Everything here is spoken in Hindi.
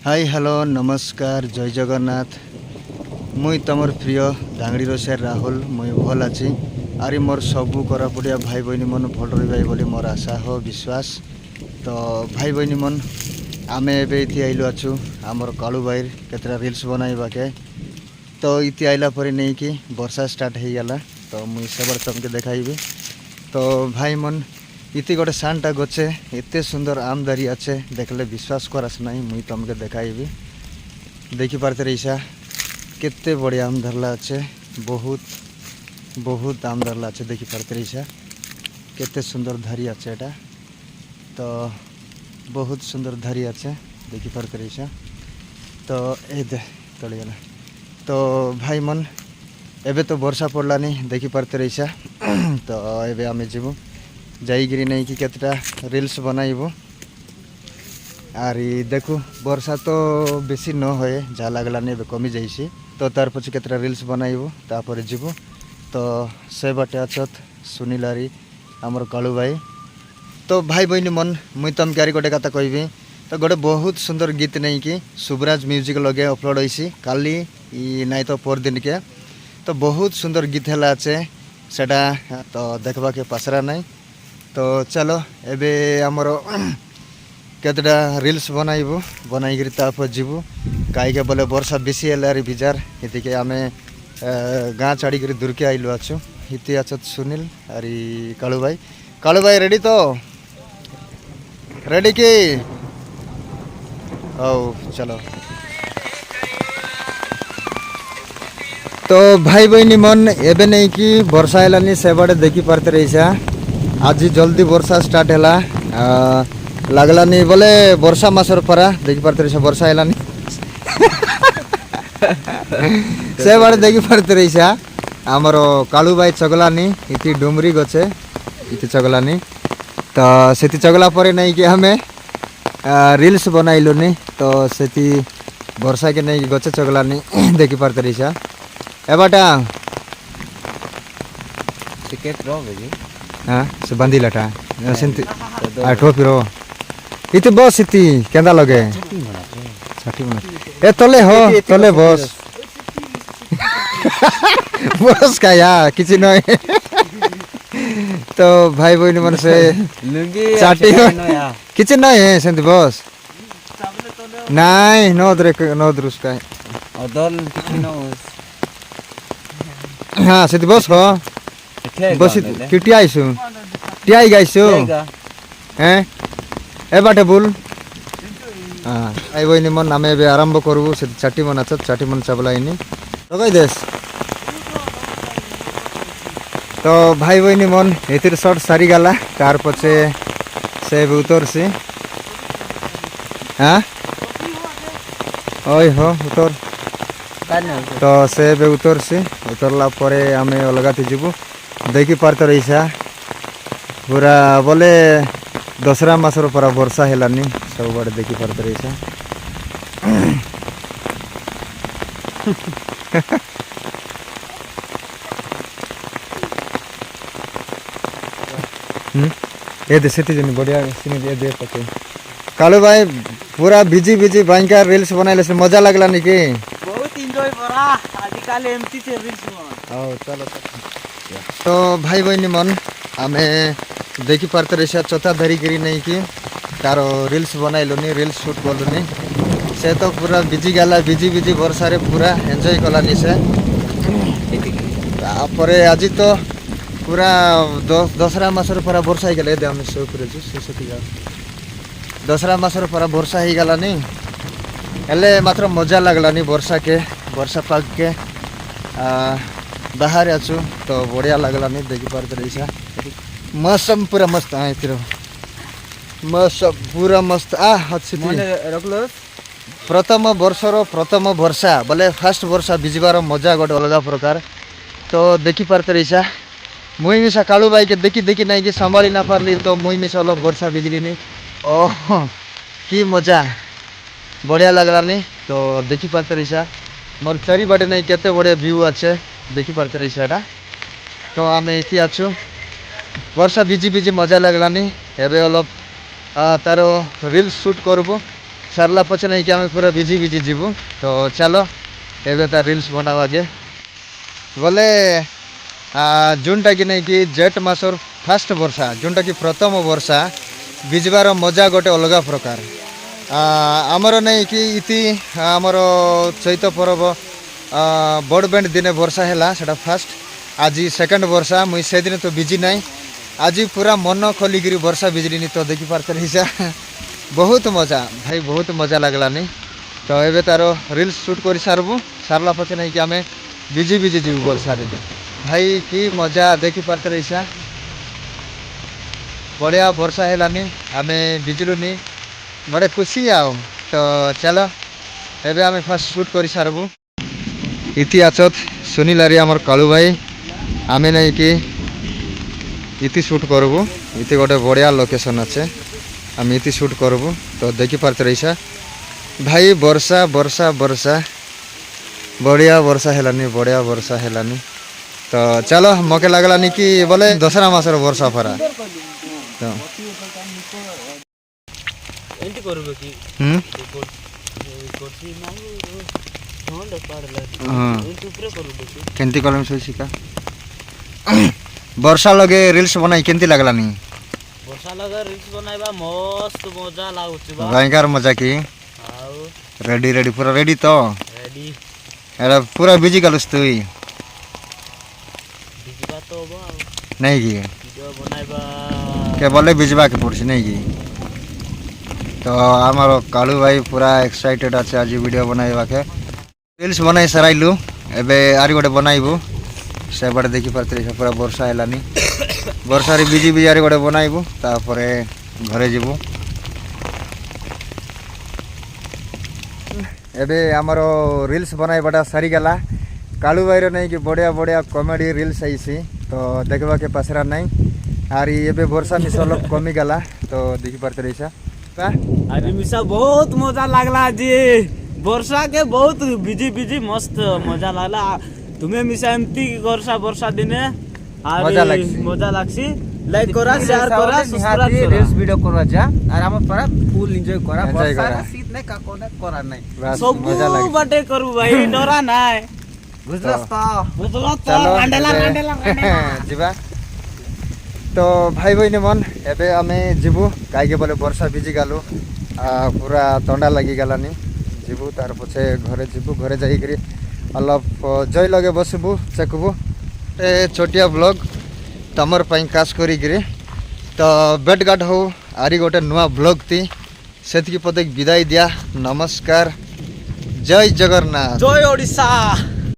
हाय हेलो नमस्कार जय जगन्नाथ। मुई तमर प्रिय दांगड़ी रोषेर राहुल मुई भल अच्छी आरी मोर सबू कोरापुटिया भाई बहनी मन भल रही बोली मोर आशा हो विश्वास। तो भाई बहनी मन आमे एबे इति आइलु अच्छु आमर कालू भाई केतरा रिल्स बनाइबा के। तो इति आइला पर नहीं कि वर्षा स्टार्ट हो गला तो मुई सब तुमके देखाइबी। तो भाई मन इति गोटे सानटा गचे एते सुंदर आमदारी अच्छे देखले विश्वास करास नहीं मुई तुमके देखाइबी। देखी पारते रहीसा केते बढ़िया आम धरला अच्छे बहुत बहुत आम धरला अच्छे देखी पारते रहीसा केते सुंदर धारी अच्छे एटा। तो बहुत सुंदर धारी अच्छे देखी पारते रहीसा। तो ए दे तळीगला। तो भाई मन एबे तो वर्षा पड़लानी देखी पारते रहीसा। तो एबे आमे जीवु जाइगिरी नहीं कि केतटा रिल्स बनाइबो आरी देखु वर्षा तो बेसी न होए जा लागलानी एबे कमी जाइसी। तो तार पछे केतटा रिल्स बनाइबो तापर जीवु। तो से बाटे अछत सुनीलारी आमर कालू भाई। तो भाई बहनी मन मुई तम क्यारी गोटे कथा कहबी। तो गोटे बहुत सुंदर गीत नहीं कि शुभराज म्यूजिक लगे अपलोड होइसी काली नाई तो पर दिन के। तो बहुत सुंदर गीत है अच्छे सेटा तो देखबा के पासरा नहीं। तो चलो एबे आमर केतटा रिल्स बनाइबो बनाइगिरी तापर जीवु कहीं बोले वर्षा बेसी है बिजार इतिके आमे गाँ छाड़ी दूर के आइलु अच्छु इति अच्छत सुनील अरे कालू भाई रेडी तो रेडी की ओ चलो। तो भाई बहनी मन एबे नहीं कि वर्षा हेलानी से बाटे देखी पारते रहीसा आज जल्दी वर्षा स्टार्ट हैला लागलानी बोले वर्षा मासर परा देखी पारते रहीसा वर्षा हेलानी से बाटे देखी पारते रहीसा आमर कालू भाई चगलानी इति डुमरी गचे इति चगलानी। तो सेति चगला परे नहीं कि हमें रिल्स बनाइलुनी। तो सेति वर्षा के नहीं कि गचे चगलानी देखी पारते रहीसा ए बाटा टिकेट रो बेजी हाँ से बंदी लटा सेंति आठो फिरो इति बस इति केंदा लगे 60 मिनट ए तले हो तले बस बस का या किछि नय। तो भाई बहनी मन से चाटी किछि नय है सेंति बस नाइ नो द्रुस का अदल किछि न हाँ सेति बस हो बस किटी आइसु टियाई गाइसु हैं ए बाटे बुल हाँ भाई बहनी मन आमे एबे आरंभ करबु से चाटी मन अच्छा चाटी मन चाबलाइनी लगाई देस। तो भाई बहनी मन एतिर शॉट सारी गला तार पछे से उतर से हाँ ओय हो उतर। तो से उतर से उतरला परे आमे अलगाती जीवु देखी पारते रहीसा पूरा बोले दसरा मासर परा वर्षा हेलानी सब बड़े देखी पारते रहीसा। ये दे सेती जनी बढ़िया सिनी दे दे पके कालू भाई पूरा बिजी बिजी भयंकर रिल्स बनाइले से मजा लागला नी कि बहुत एंजॉय करा आजकल एमटी से रिल्स बना आओ चलो। तो भाई बहनी मन आमे देखी पारते रहीसा चौथा धरी गिरी नहीं कि तारो रिल्स बनाइलुनी रिल्स शूट कलुनी से तो पूरा बिजी गला बिजी बिजी वर्षा रे पूरा एंजॉय कलानी से। तापरे आज तो पूरा दसरा मासर परा वर्षा ही गला दे हम सो करे जो से दसरा मासर परा वर्षा ही गलानी हेले मात्र मजा लागलानी वर्षा पाग के बाहर आछु तो बढ़िया लागलानी देखी पारते रहीसा मौसम पूरा मस्त आए तिर मौसम पूरा मस्त अच्छी रखलो प्रथम वर्षर प्रथम वर्षा बोले फास्ट वर्षा भिजबार मजा गोटे अलग प्रकार। तो देखी पारते रहीसा मुई मिसा कालू भाई के देखी देखी नहीं कि संभाली ना पारली तो मुई मिसा अलग वर्षा भिजली नहीं ओह कि मजा बढ़िया लागलानी। तो देखी पारते रहीसा मोर चारि बाटे नहीं केते बढ़िया व्यू अच्छे देखी पारते रहीसा एटा। तो आमे इति आछु वर्षा भिजी भिजी मजा लागलानी एबे अलग तारो रिल्स शूट करबो सारला पचे नहीं कि आम पूरा बिजी बिजी जीवु तो चलो एबे ता रील्स बनाओ आगे बोले जोनटा कि नहीं कि जेठ मासर फास्ट वर्षा जोनटा कि प्रथम वर्षा भिजबार मजा गोटे अलग प्रकार आमर नहीं कि इति आमर चैत पर्व बड़ बैंड दिने वर्षा है सेटा फास्ट आज सेकंड वर्षा मुई से दिन तो बिजी नहीं आज पूरा मन खोलिकी वर्षा बिजली तो देखी पार्थ बहुत मजा भाई बहुत मजा लगलानी तो ये तार रील्स शूट कर सारला पचे नहीं कि आम बिजी बिजी जीव वर्षा भाई कि मजा देखी पार्थ बढ़िया वर्षा है आम बिजलुनी बड़े खुशी आओ तो चलो एबे आम फास्ट शूट कर सारबू इति आचत सुनीलारी आमर कालू भाई आम नहीं कि इति शूट करबू इति गोटे बढ़िया लोकेशन अच्छे आम इति शूट करबू तो देखी पार्थ भाई वर्षा वर्षा वर्षा बढ़िया वर्षा है बढ़िया वर्षा है तो चलो मके लगलानी कि बोले दसरा मासर वर्षा फरा तो केंती कलम शिका वर्षा लगे रील्स बनाई केंती लगलानी वर्षा लगे रील्स बनाइबा मस्त मजा लागुची बा भयंकर मजा की आउ रेडी रेडी पूरा रेडी तो रेडी एरा पूरा बिजी गलस तू बिजबा तो बा नहीं की वीडियो बनाइबा के बोले बिजबा के पड़सी नहीं की तो आमार कालू भाई पूरा एक्साइटेड अच्छे आज वीडियो बनाइबा के रील्स बनाई सराइलु एबे आरी गोटे बनाइबू से बड़े देखी पार्थ पूरा वर्षा है वर्षा बिजी बिजी आरी गोटे बनाइबू तापरे घरे जीवू एबे आमर रील्स बनाइबाटा सारी गला कालू भाई नहीं कि बढ़िया बढ़िया कॉमेडी रील्स आईसी तो देखवा के पासरा नहीं आरी एबे वर्षा मिसा अलग कमी गला तो देखी पार्थ आज मिसा बहुत मजा लागला आज वर्षा के बहुत बिजी बिजी मस्त मजा लागला तुम्हें मिसा एमती वर्षा वर्षा दिने मजा लागसी लाइक करा शेयर करा सब्सक्राइब करा रील्स वीडियो करा जा और हम पूरा फुल एंजॉय करा वर्षा शीत नहीं का कोने करा नहीं सब बटे करू भाई डरा नहीं बुझलस तो रांडेला रांडेला जीवा तो भाई बहन मन एबे आमे जीवु कहीं बोले वर्षा भिजी गलु पूरा थंडा लगी गलानी जीवु तार पछे घरे जीवु घरे जाइकरी अलप जय लगे बसबू चेकबू ए छोटिया ब्लॉग तमर पाई कास करी तो बेट गार्ड हो आरी गोटे नुआ ब्लॉग थी सेतकी पदक विदाई दिया नमस्कार जय जगन्नाथ जय ओडिशा।